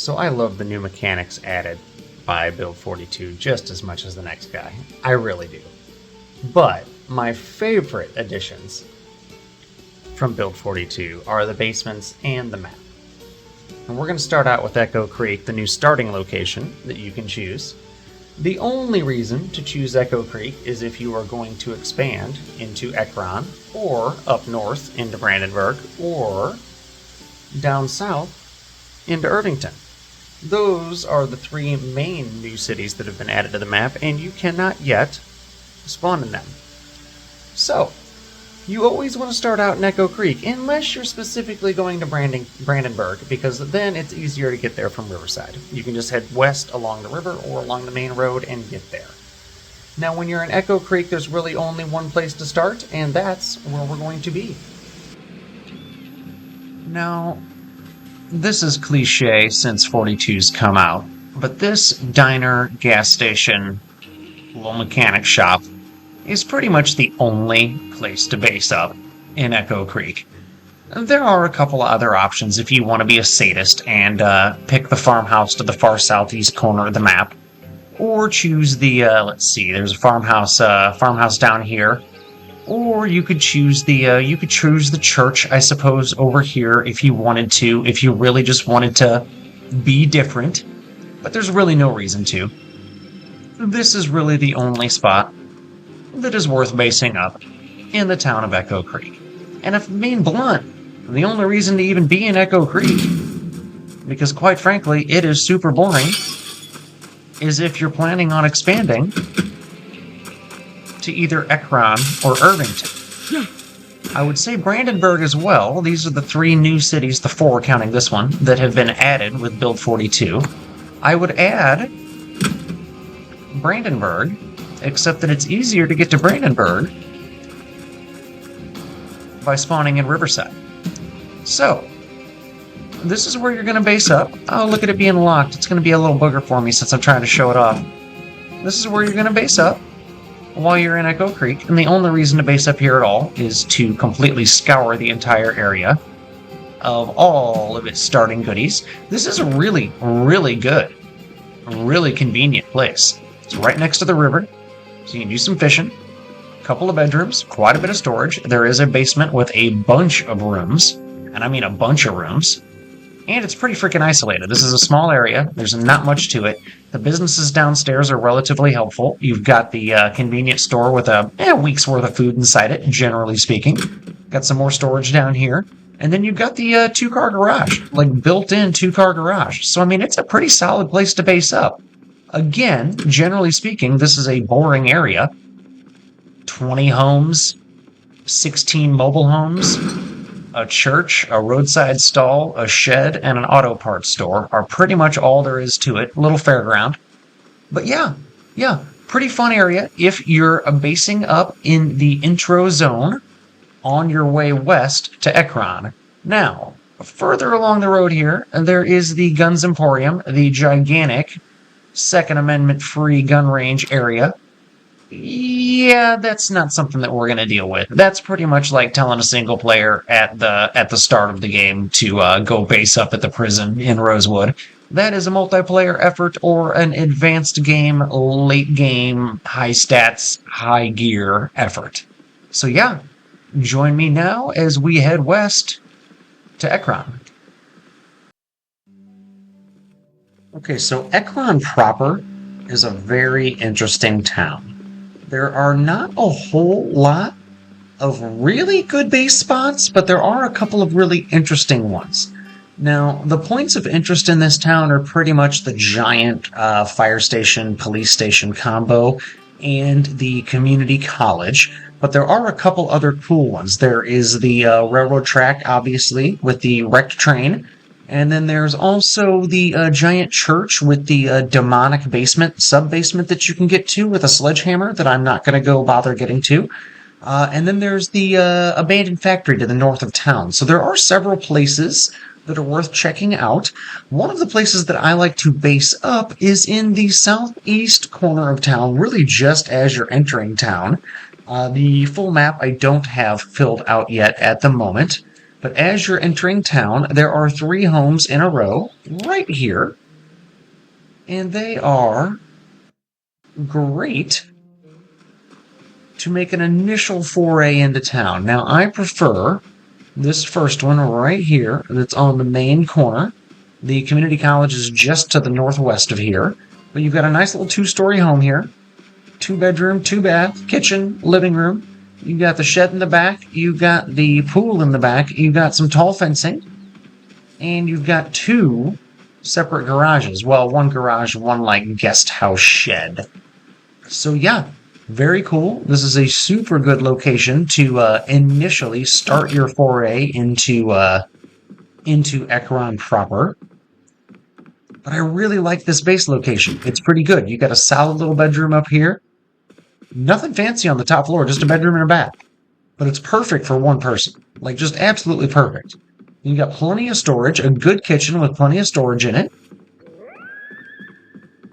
So I love the new mechanics added by Build 42 just as much as the next guy. I really do. But my favorite additions from Build 42 are the basements and the map. And we're going to start out with Echo Creek, the new starting location that you can choose. The only reason to choose Echo Creek is if you are going to expand into Ekron, or up north into Brandenburg, or down south into Irvington. Those are the three main new cities that have been added to the map, and you cannot yet spawn in them. So, you always want to start out in Echo Creek, unless you're specifically going to Brandenburg, because then it's easier to get there from Riverside. You can just head west along the river or along the main road and get there. Now, when you're in Echo Creek, there's really only one place to start, and that's where we're going to be. Now, this is cliche since 42's come out, but this diner, gas station, little mechanic shop is pretty much the only place to base up in Echo Creek. There are a couple of other options if you want to be a sadist and pick the farmhouse to the far southeast corner of the map, or choose the let's see, there's a farmhouse down here, or you could choose the church, I suppose, over here if you wanted to, if you really just wanted to be different. But there's really no reason to. This is really the only spot that is worth basing up in the town of Echo Creek. And if I'm being blunt, the only reason to even be in Echo Creek, because quite frankly, it is super boring, is if you're planning on expanding to either Ekron or Irvington. I would say Brandenburg as well. These are the three new cities, the four counting this one, that have been added with Build 42. I would add Brandenburg, except that it's easier to get to Brandenburg by spawning in Riverside. So, this is where you're going to base up. Oh, look at it being locked. It's going to be a little booger for me since I'm trying to show it off. This is where you're going to base up while you're in Echo Creek, and the only reason to base up here at all is to completely scour the entire area of all of its starting goodies. This is a really, really good, really convenient place. It's right next to the river, so you can do some fishing. A couple of bedrooms, quite a bit of storage. There is a basement with a bunch of rooms, and I mean a bunch of rooms. And it's pretty freaking isolated. This is a small area. There's not much to it. The businesses downstairs are relatively helpful. You've got the convenience store with a week's worth of food inside it, generally speaking. Got some more storage down here. And then you've got the two-car garage, like built-in two-car garage. So, I mean, it's a pretty solid place to base up. Again, generally speaking, this is a boring area. 20 homes, 16 mobile homes, a church, a roadside stall, a shed, and an auto parts store are pretty much all there is to it. A little fairground. But yeah, pretty fun area if you're basing up in the intro zone on your way west to Ekron. Now, further along the road here, there is the Guns Emporium, the gigantic Second Amendment free gun range area. Yeah, that's not something that we're going to deal with. That's pretty much like telling a single player at the start of the game to go base up at the prison in Rosewood. That is a multiplayer effort or an advanced game, late game, high stats, high gear effort. So yeah, join me now as we head west to Ekron. Okay, so Ekron proper is a very interesting town. There are not a whole lot of really good base spots, but there are a couple of really interesting ones. Now, the points of interest in this town are pretty much the giant fire station, police station combo, and the community college, but there are a couple other cool ones. There is the railroad track, obviously, with the wrecked train. And then there's also the giant church with the demonic basement, sub-basement that you can get to with a sledgehammer that I'm not going to go bother getting to. And then there's the abandoned factory to the north of town. So there are several places that are worth checking out. One of the places that I like to base up is in the southeast corner of town, really just as you're entering town. The full map I don't have filled out yet at the moment. But as you're entering town, there are 3 homes in a row right here. And they are great to make an initial foray into town. Now, I prefer this first one right here that's on the main corner. The community college is just to the northwest of here. But you've got a nice little 2-story home here. 2-bedroom, 2-bath, kitchen, living room. You've got the shed in the back. You've got the pool in the back. You've got some tall fencing. And you've got 2 separate garages. Well, 1 garage and 1 like guest house shed. So yeah, very cool. This is a super good location to initially start your foray into Ekron proper. But I really like this base location. It's pretty good. You got a solid little bedroom up here. Nothing fancy on the top floor, just a bedroom and a bath. But it's perfect for 1 person. Like, just absolutely perfect. You got plenty of storage, a good kitchen with plenty of storage in it.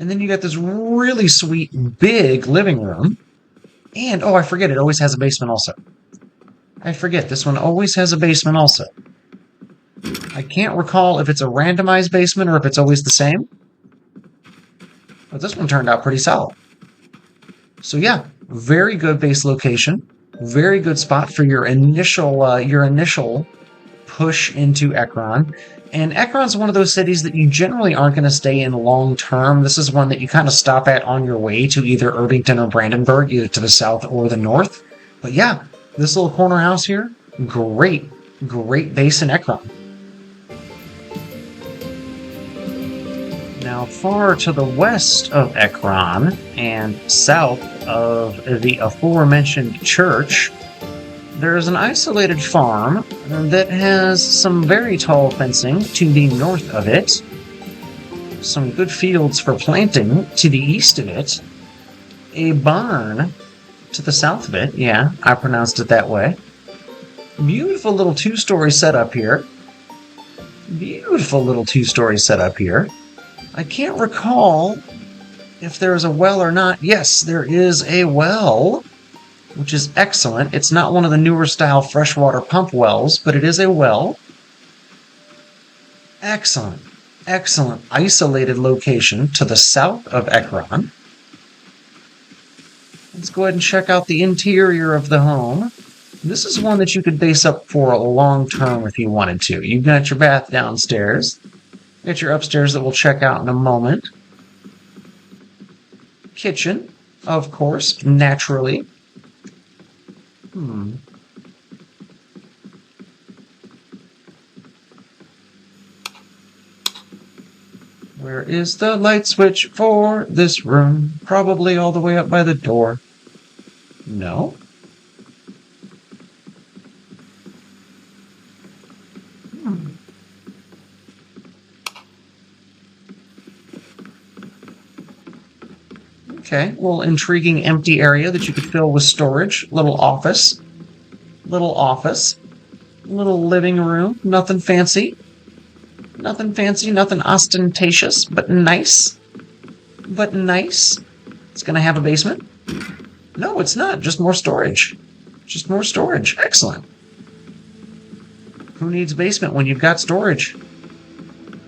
And then you got this really sweet, big living room. And, oh, I forget, it always has a basement also. I forget, this one always has a basement also. I can't recall if it's a randomized basement or if it's always the same. But this one turned out pretty solid. So yeah, very good base location. Very good spot for your initial push into Ekron. And Ekron's one of those cities that you generally aren't going to stay in long term. This is one that you kind of stop at on your way to either Irvington or Brandenburg, either to the south or the north. But yeah, this little corner house here, great base in Ekron. Now, far to the west of Ekron and south of the aforementioned church, there's an isolated farm that has some very tall fencing to the north of it, some good fields for planting to the east of it, a barn to the south of it. Yeah, I pronounced it that way. Beautiful little 2-story setup here. Beautiful little 2-story setup here. I can't recall if there's a well or not. Yes, there is a well, which is excellent. It's not one of the newer style freshwater pump wells, but it is a well. Excellent. Excellent isolated location to the south of Ekron. Let's go ahead and check out the interior of the home. This is one that you could base up for a long term if you wanted to. You've got your bath downstairs. Got your upstairs that we'll check out in a moment. Kitchen, of course, naturally. Where is the light switch for this room? Probably all the way up by the door. No? Okay, little intriguing empty area that you could fill with storage. Little office. Little living room. Nothing fancy. Nothing fancy, nothing ostentatious, but nice. It's going to have a basement? No, it's not. Just more storage. Excellent. Who needs basement when you've got storage?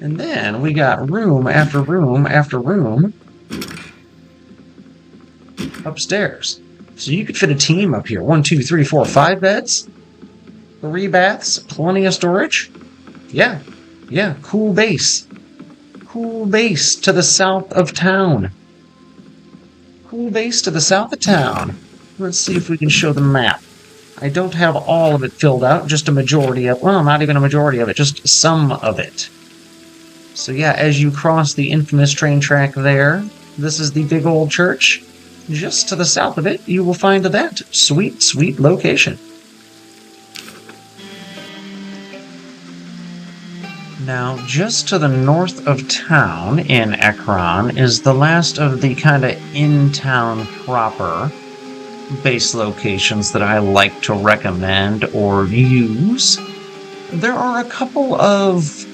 And then we got room after room after room upstairs. So you could fit a team up here. 1, 2, 3, 4, 5 beds. 3 baths. Plenty of storage. Yeah, cool base. Cool base to the south of town. Let's see if we can show the map. I don't have all of it filled out, just a majority of, well, not even a majority of it, just some of it. So yeah, as you cross the infamous train track there, this is the big old church. Just to the south of it, you will find that sweet location. Now, just to the north of town in Ekron is the last of the kind of in-town proper base locations that I like to recommend or use. There are a couple of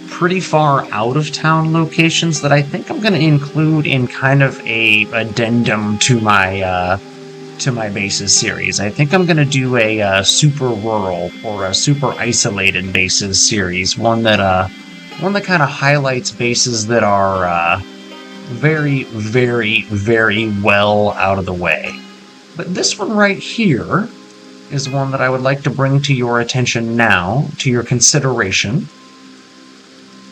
pretty far out-of-town locations that I think I'm going to include in kind of a addendum to my to my bases series. I think I'm going to do a super rural or a super isolated bases series, one that kind of highlights bases that are very, very, very well out of the way. But this one right here is one that I would like to bring to your attention now, to your consideration.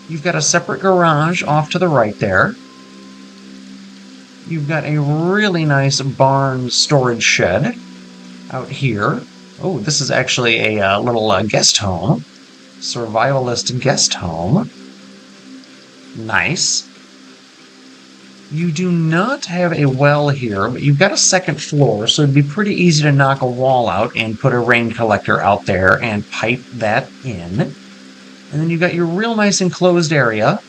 You've got a separate garage off to the right there. You've got a really nice barn storage shed out here. Oh, this is actually a little guest home. Survivalist guest home. Nice. You do not have a well here, but you've got a second floor, so it'd be pretty easy to knock a wall out and put a rain collector out there and pipe that in. And then you've got your real nice enclosed area,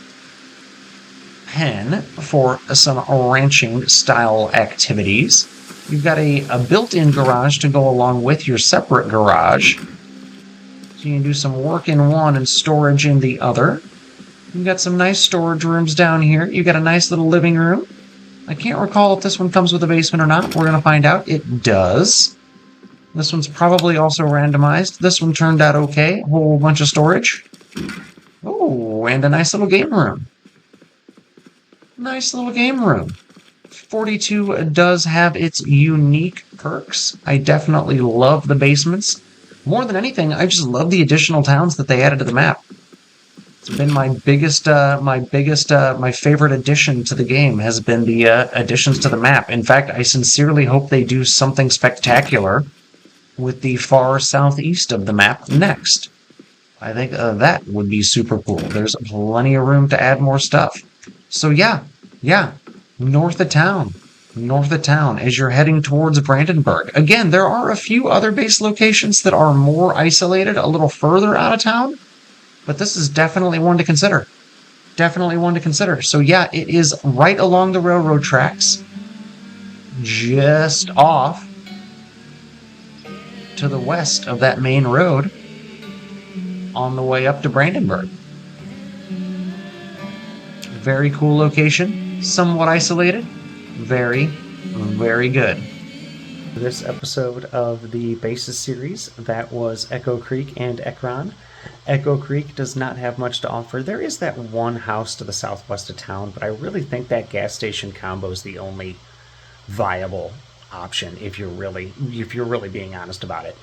pen for some ranching style activities. You've got a built-in garage to go along with your separate garage. So you can do some work in one and storage in the other. You've got some nice storage rooms down here. You've got a nice little living room. I can't recall if this one comes with a basement or not. We're going to find out. It does. This one's probably also randomized. This one turned out okay. A whole bunch of storage. Oh, and a nice little game room. Nice little game room. 42 does have its unique perks. I definitely love the basements. More than anything, I just love the additional towns that they added to the map. It's been my favorite addition to the game has been the additions to the map. In fact, I sincerely hope they do something spectacular with the far southeast of the map next. I think that would be super cool. There's plenty of room to add more stuff. So yeah, north of town as you're heading towards Brandenburg. Again, there are a few other base locations that are more isolated, a little further out of town. But this is definitely one to consider. Definitely one to consider. So yeah, it is right along the railroad tracks. Just off to the west of that main road on the way up to Brandenburg. Very cool location. Somewhat isolated. Very, very good. This episode of the Bases series, that was Echo Creek and Ekron. Echo Creek does not have much to offer. There is that one house to the southwest of town, but I really think that gas station combo is the only viable option if you're really being honest about it.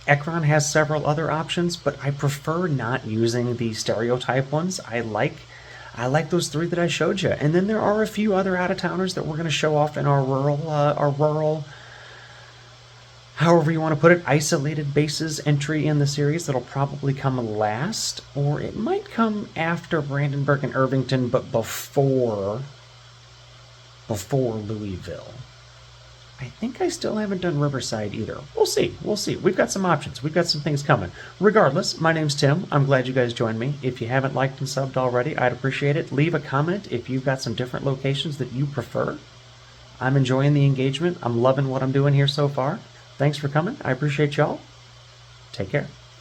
Ekron has several other options, but I prefer not using the stereotype ones. I like those three that I showed you, and then there are a few other out-of-towners that we're going to show off in our rural, however you want to put it, isolated bases entry in the series that'll probably come last, or it might come after Brandenburg and Irvington, but before Louisville. I think I still haven't done Riverside either. We'll see. We've got some options. We've got some things coming. Regardless, my name's Tim. I'm glad you guys joined me. If you haven't liked and subbed already, I'd appreciate it. Leave a comment if you've got some different locations that you prefer. I'm enjoying the engagement. I'm loving what I'm doing here so far. Thanks for coming. I appreciate y'all. Take care.